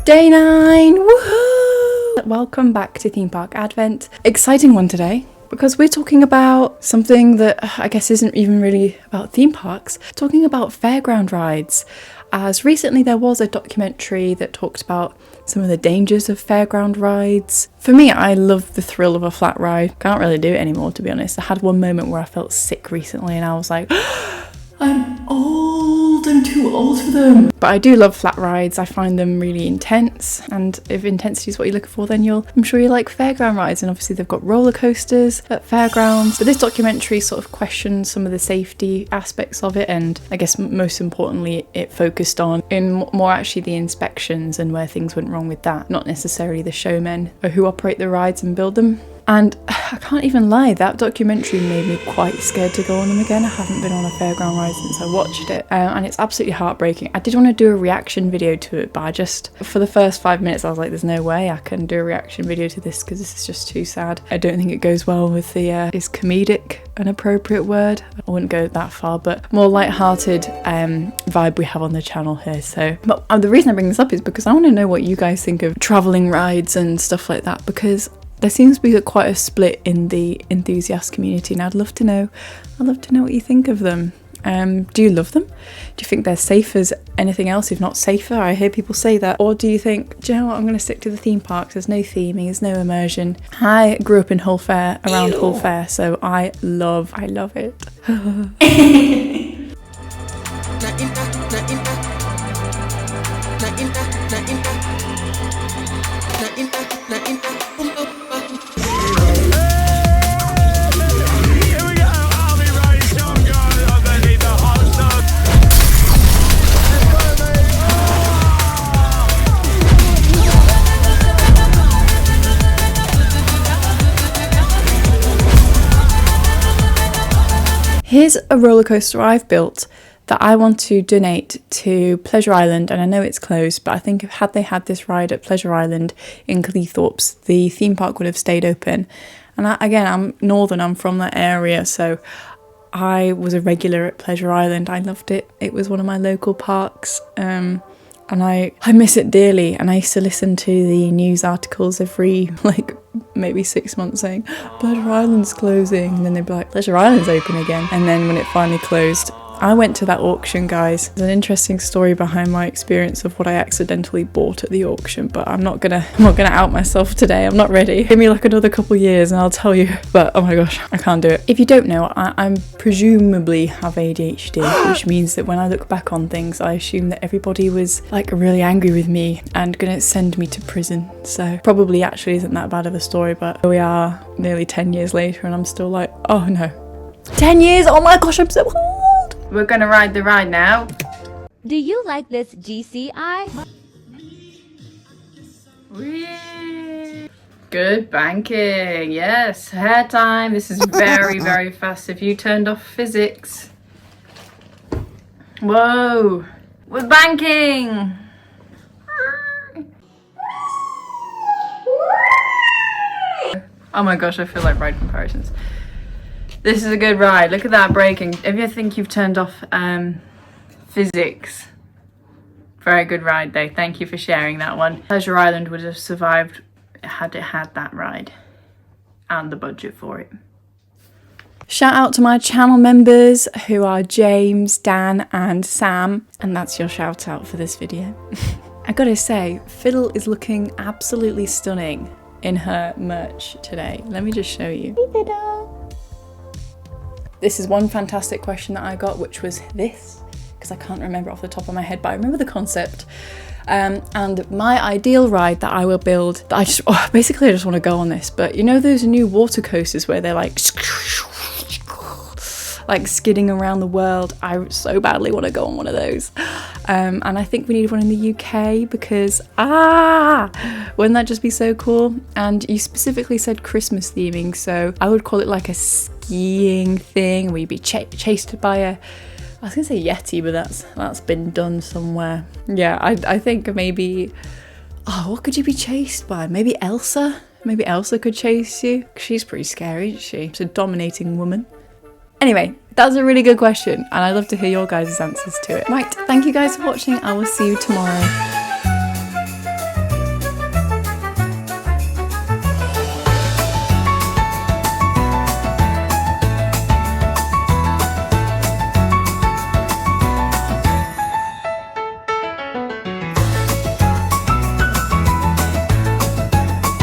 Day 9! Woohoo! Welcome back to Theme Park Advent. Exciting one today, because we're talking about something that I guess isn't even really about theme parks, talking about fairground rides. As recently there was a documentary that talked about some of the dangers of fairground rides. For me, I love the thrill of a flat ride. Can't really do it anymore, to be honest. I had one moment where I felt sick recently and I was like, I'm too old for them. But I do love flat rides. I find them really intense, and if intensity is what you're looking for, then I'm sure you like fairground rides. And obviously they've got roller coasters at fairgrounds, but this documentary sort of questions some of the safety aspects of it, and I guess most importantly it focused on more actually the inspections and where things went wrong with that, not necessarily the showmen who operate the rides and build them. And I can't even lie, that documentary made me quite scared to go on them again. I haven't been on a fairground ride since I watched it, and it's absolutely heartbreaking. I did want to do a reaction video to it, but for the first 5 minutes I was like, there's no way I can do a reaction video to this because this is just too sad. I don't think it goes well with the, is comedic an appropriate word? I wouldn't go that far, but more light-hearted vibe we have on the channel here. But the reason I bring this up is because I want to know what you guys think of travelling rides and stuff like that, because there seems to be quite a split in the enthusiast community, and I'd love to know what you think of them. Do you love them? Do you think they're safe as anything else, if not safer? I hear people say that. Or do you think, do you know what, I'm going to stick to the theme parks, there's no theming, there's no immersion. I grew up in Hull Fair, around Hull Fair, so I love it. Here's a roller coaster I've built that I want to donate to Pleasure Island, and I know it's closed, but I think had they had this ride at Pleasure Island in Cleethorpes, the theme park would have stayed open. And I'm northern, I'm from that area, so I was a regular at Pleasure Island. I loved it. It was one of my local parks, and I miss it dearly. And I used to listen to the news articles every maybe 6 months saying Pleasure Island's closing, and then they'd be like, Pleasure Island's open again. And then when it finally closed, I went to that auction, guys. There's an interesting story behind my experience of what I accidentally bought at the auction, but I'm not gonna out myself today. I'm not ready. Give me another couple years and I'll tell you. But oh my gosh, I can't do it. If you don't know, I'm presumably have ADHD, which means that when I look back on things, I assume that everybody was really angry with me and gonna send me to prison. So probably actually isn't that bad of a story, but we are nearly 10 years later and I'm still like, oh no. 10 years, oh my gosh, I'm so old. We're gonna ride the ride now. Do you like this GCI? Whee! Good banking, yes, hair time. This is very, very fast. If you turned off physics. Whoa, we're banking. Oh my gosh, I feel like ride comparisons. This is a good ride. Look at that braking. If you think you've turned off physics. Very good ride though. Thank you for sharing that one. Pleasure Island would have survived had it had that ride and the budget for it. Shout out to my channel members who are James, Dan and Sam, and that's your shout out for this video. I gotta say, Fiddle is looking absolutely stunning in her merch today. Let me just show you. Hey Fiddle! This is one fantastic question that I got, which was this, because I can't remember off the top of my head, but I remember the concept. And my ideal ride that I will build, that I just want to go on this, but you know those new water coasters where they're like skidding around the world? I so badly want to go on one of those. And I think we need one in the UK because, wouldn't that just be so cool? And you specifically said Christmas theming, so I would call it like a skiing thing where you'd be chased by I was gonna say Yeti, but that's been done somewhere. Yeah, I think maybe, what could you be chased by? Maybe Elsa? Maybe Elsa could chase you. She's pretty scary, isn't she? She's a dominating woman. Anyway, that's a really good question, and I'd love to hear your guys' answers to it. Right, thank you guys for watching. I will see you tomorrow.